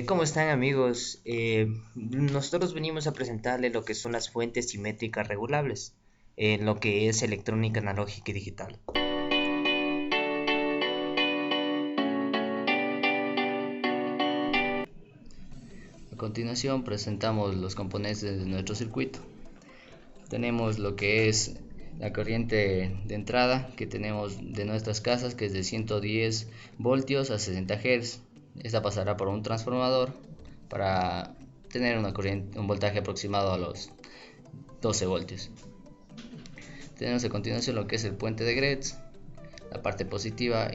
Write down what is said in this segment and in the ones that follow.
¿Cómo están amigos? Nosotros venimos a presentarles lo que son las fuentes simétricas regulables, en lo que es electrónica analógica y digital. A continuación presentamos los componentes de nuestro circuito. Tenemos lo que es la corriente de entrada que tenemos de nuestras casas, que es de 110 voltios a 60 Hz. Esta pasará por un transformador para tener un voltaje aproximado a los 12 voltios. Tenemos a continuación lo que es el puente de Gretz. La parte positiva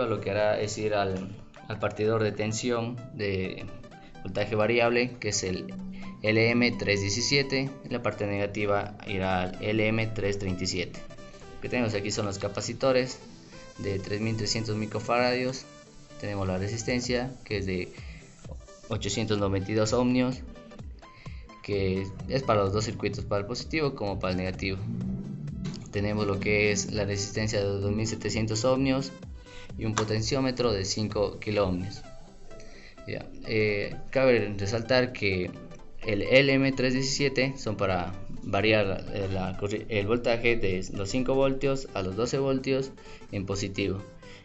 lo que hará es ir al partidor de tensión de voltaje variable, que es el LM317. Y la parte negativa irá al LM337. Lo que tenemos aquí son los capacitores de 3300 microfaradios. Tenemos la resistencia, que es de 892 ohmios, que es para los dos circuitos, para el positivo como para el negativo. Tenemos lo que es la resistencia de 2700 ohmios y un potenciómetro de 5 kilo ohmios. Cabe resaltar que el LM317 son para variar el voltaje de los 5 voltios a los 12 voltios en positivo,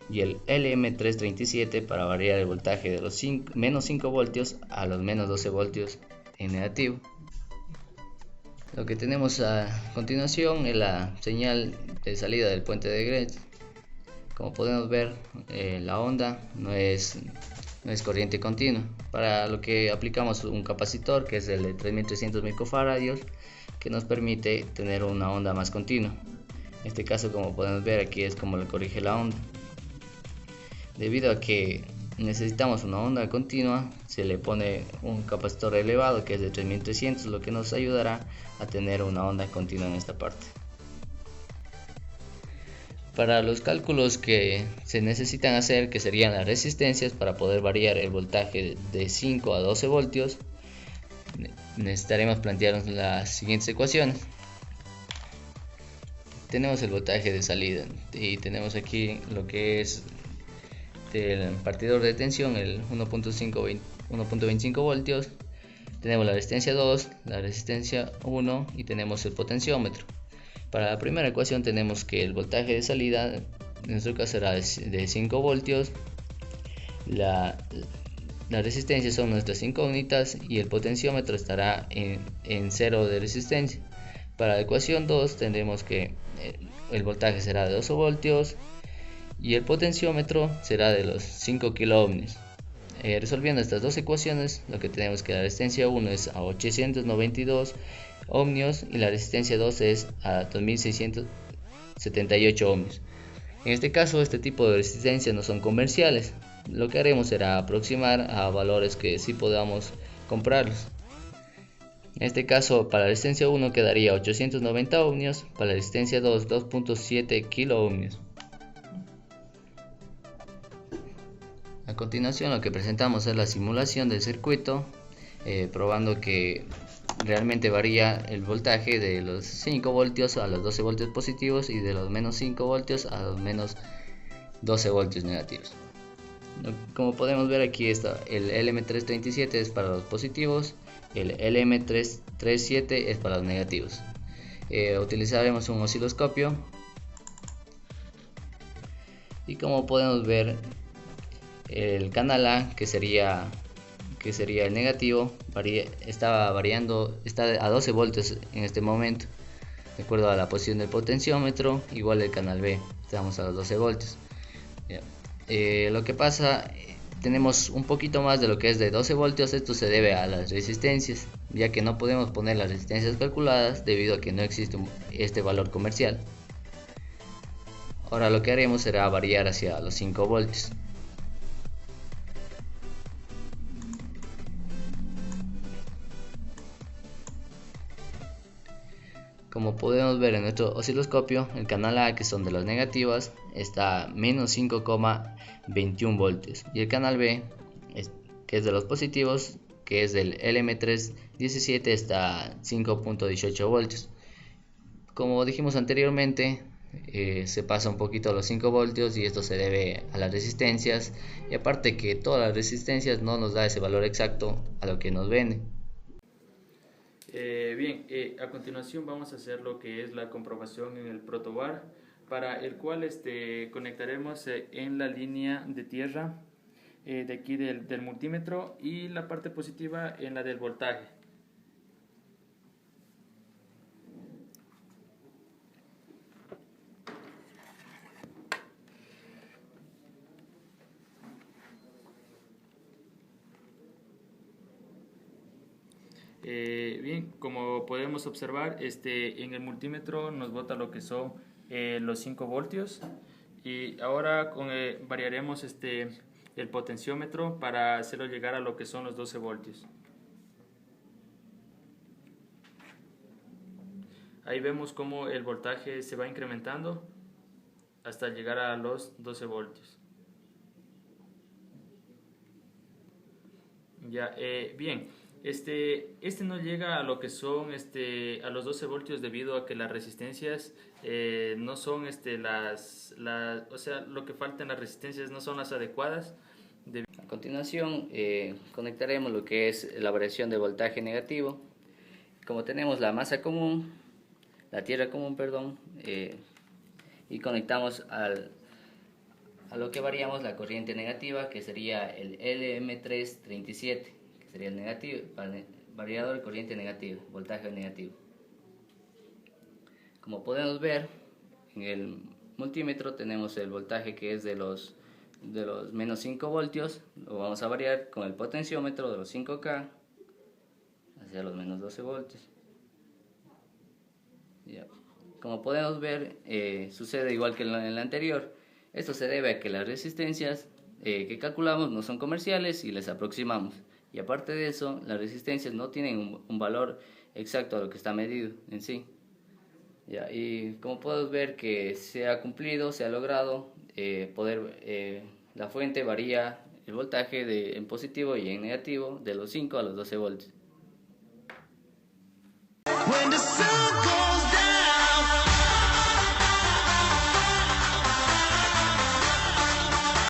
y el LM337 para variar el voltaje de los menos 5 voltios a los menos 12 voltios en negativo. Lo que tenemos a continuación es la señal de salida del puente de Gretz. Como podemos ver, la onda no es corriente continua, para lo que aplicamos un capacitor, que es el de 3300 microfaradios, que nos permite tener una onda más continua. En este caso, como podemos ver, aquí es como le corrige la onda. Debido a que necesitamos una onda continua, se le pone un capacitor elevado, que es de 3300, lo que nos ayudará a tener una onda continua en esta parte. Para los cálculos que se necesitan hacer, que serían las resistencias para poder variar el voltaje de 5 a 12 voltios, necesitaremos plantearnos las siguientes ecuaciones. Tenemos el voltaje de salida y tenemos aquí lo que es del partidor de tensión, el 1.25 voltios. Tenemos la resistencia 2, la resistencia 1 y tenemos el potenciómetro. Para la primera ecuación tenemos que el voltaje de salida en nuestro caso será de 5 voltios, la resistencia son nuestras incógnitas y el potenciómetro estará en 0 de resistencia. Para la ecuación 2 tendremos que el voltaje será de 12 voltios y el potenciómetro será de los 5 kilo ohmios. Resolviendo estas dos ecuaciones, lo que tenemos que la resistencia 1 es a 892 ohmios y la resistencia 2 es a 2678 ohmios. En este caso, este tipo de resistencias no son comerciales. Lo que haremos será aproximar a valores que sí podamos comprarlos. En este caso, para la resistencia 1 quedaría 890 ohmios, para la resistencia 2 2.7 kilo ohmios. A continuación, lo que presentamos es la simulación del circuito, probando que realmente varía el voltaje de los 5 voltios a los 12 voltios positivos y de los menos 5 voltios a los menos 12 voltios negativos. Como podemos ver, aquí está el LM337 es para los positivos, el LM337 es para los negativos. Utilizaremos un osciloscopio y como podemos ver, el canal A, que sería el negativo, está a 12 voltios en este momento, de acuerdo a la posición del potenciómetro. Igual el canal B, estamos a los 12 voltios. Lo que pasa, tenemos un poquito más de lo que es de 12 voltios. Esto se debe a las resistencias, ya que no podemos poner las resistencias calculadas debido a que no existe este valor comercial. Ahora lo que haremos será variar hacia los 5 voltios. Como podemos ver en nuestro osciloscopio, el canal A, que son de las negativas, está a menos 5,21 voltios y el canal B, que es de los positivos, que es del LM317, está a 5,18 voltios. Como dijimos anteriormente, se pasa un poquito a los 5 voltios y esto se debe a las resistencias, y aparte que todas las resistencias no nos da ese valor exacto a lo que nos venden. A continuación vamos a hacer lo que es la comprobación en el protobar, para el cual conectaremos en la línea de tierra de aquí del multímetro, y la parte positiva en la del voltaje. Como podemos observar, en el multímetro nos bota lo que son los 5 voltios, y ahora variaremos el potenciómetro para hacerlo llegar a lo que son los 12 voltios. Ahí vemos cómo el voltaje se va incrementando hasta llegar a los 12 voltios. Este no llega a lo que son a los 12 voltios, debido a que las resistencias no son o sea, lo que falta en las resistencias no son las adecuadas. A continuación conectaremos lo que es la variación de voltaje negativo. Como tenemos la masa común, la tierra común, perdón, y conectamos a lo que variamos la corriente negativa, que sería el LM337, que sería el negativo, variador de corriente negativa, voltaje negativo. Como podemos ver, en el multímetro tenemos el voltaje que es de los menos 5 voltios, lo vamos a variar con el potenciómetro de los 5K hacia los menos 12 voltios. Ya. Como podemos ver, sucede igual que en la anterior. Esto se debe a que las resistencias que calculamos no son comerciales y les aproximamos. Y aparte de eso, las resistencias no tienen un valor exacto a lo que está medido en sí. Ya, y como podemos ver que se ha cumplido, se ha logrado la fuente varía el voltaje en positivo y en negativo de los 5 a los 12 voltios.